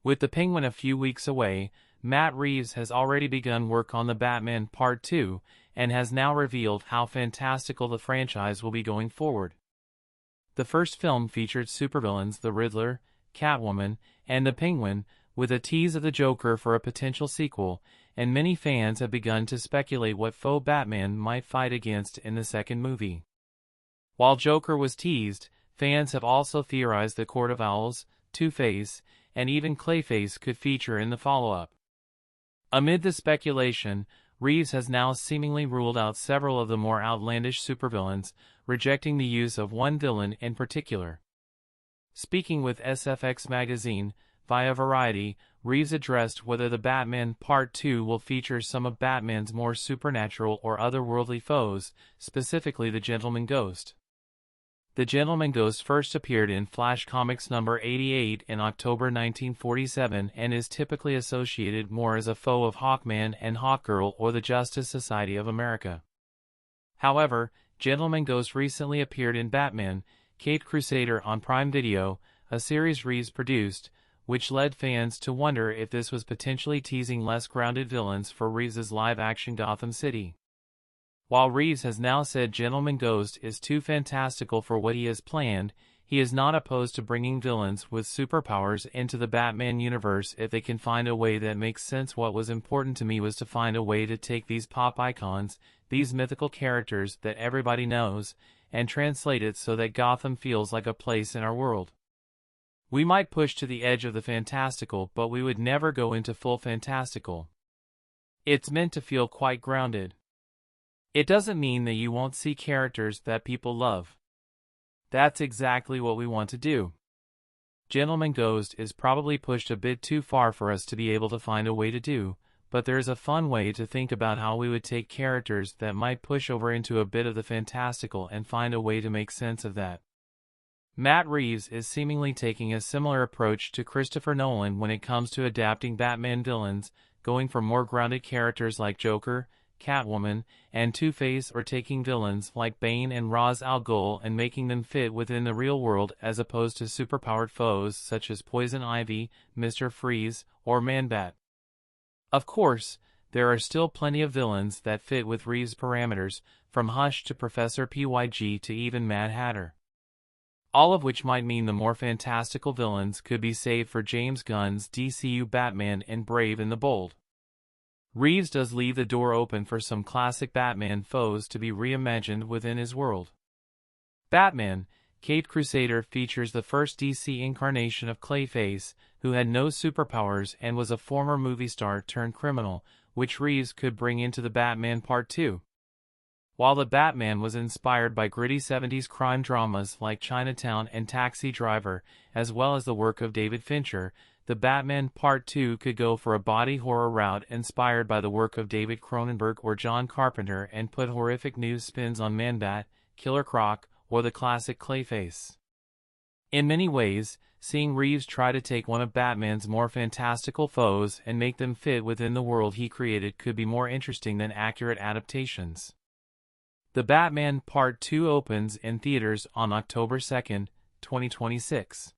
With the Penguin a few weeks away, Matt Reeves has already begun work on The Batman Part 2, and has now revealed how fantastical the franchise will be going forward. The first film featured supervillains the Riddler, Catwoman, and the Penguin, with a tease of the Joker for a potential sequel, and many fans have begun to speculate what foe Batman might fight against in the second movie. While Joker was teased, fans have also theorized that Court of Owls, Two-Face, and even Clayface could feature in the follow-up. Amid the speculation, Reeves has now seemingly ruled out several of the more outlandish supervillains, rejecting the use of one villain in particular. Speaking with SFX magazine, via Variety, Reeves addressed whether The Batman Part 2 will feature some of Batman's more supernatural or otherworldly foes, specifically the Gentleman Ghost. The Gentleman Ghost first appeared in Flash Comics number 88 in October 1947 and is typically associated more as a foe of Hawkman and Hawkgirl or the Justice Society of America. However, Gentleman Ghost recently appeared in Batman, Caped Crusader on Prime Video, a series Reeves produced, which led fans to wonder if this was potentially teasing less grounded villains for Reeves's live-action Gotham City. While Reeves has now said Gentleman Ghost is too fantastical for what he has planned, he is not opposed to bringing villains with superpowers into the Batman universe if they can find a way that makes sense. What was important to me was to find a way to take these pop icons, these mythical characters that everybody knows, and translate it so that Gotham feels like a place in our world. We might push to the edge of the fantastical, but we would never go into full fantastical. It's meant to feel quite grounded. It doesn't mean that you won't see characters that people love. That's exactly what we want to do. Gentleman Ghost is probably pushed a bit too far for us to be able to find a way to do, but there's a fun way to think about how we would take characters that might push over into a bit of the fantastical and find a way to make sense of that. Matt Reeves is seemingly taking a similar approach to Christopher Nolan when it comes to adapting Batman villains, going for more grounded characters like Joker, Catwoman, and Two-Face, or taking villains like Bane and Ra's al Ghul and making them fit within the real world as opposed to superpowered foes such as Poison Ivy, Mr. Freeze, or Man-Bat. Of course, there are still plenty of villains that fit with Reeves' parameters, from Hush to Professor Pyg to even Mad Hatter. All of which might mean the more fantastical villains could be saved for James Gunn's DCU Batman and Brave and the Bold. Reeves does leave the door open for some classic Batman foes to be reimagined within his world. Batman, Caped Crusader features the first DC incarnation of Clayface, who had no superpowers and was a former movie star turned criminal, which Reeves could bring into the Batman Part 2. While the Batman was inspired by gritty 70s crime dramas like Chinatown and Taxi Driver, as well as the work of David Fincher, the Batman Part 2 could go for a body horror route inspired by the work of David Cronenberg or John Carpenter and put horrific new spins on Man-Bat, Killer Croc, or the classic Clayface. In many ways, seeing Reeves try to take one of Batman's more fantastical foes and make them fit within the world he created could be more interesting than accurate adaptations. The Batman Part 2 opens in theaters on October 2, 2026.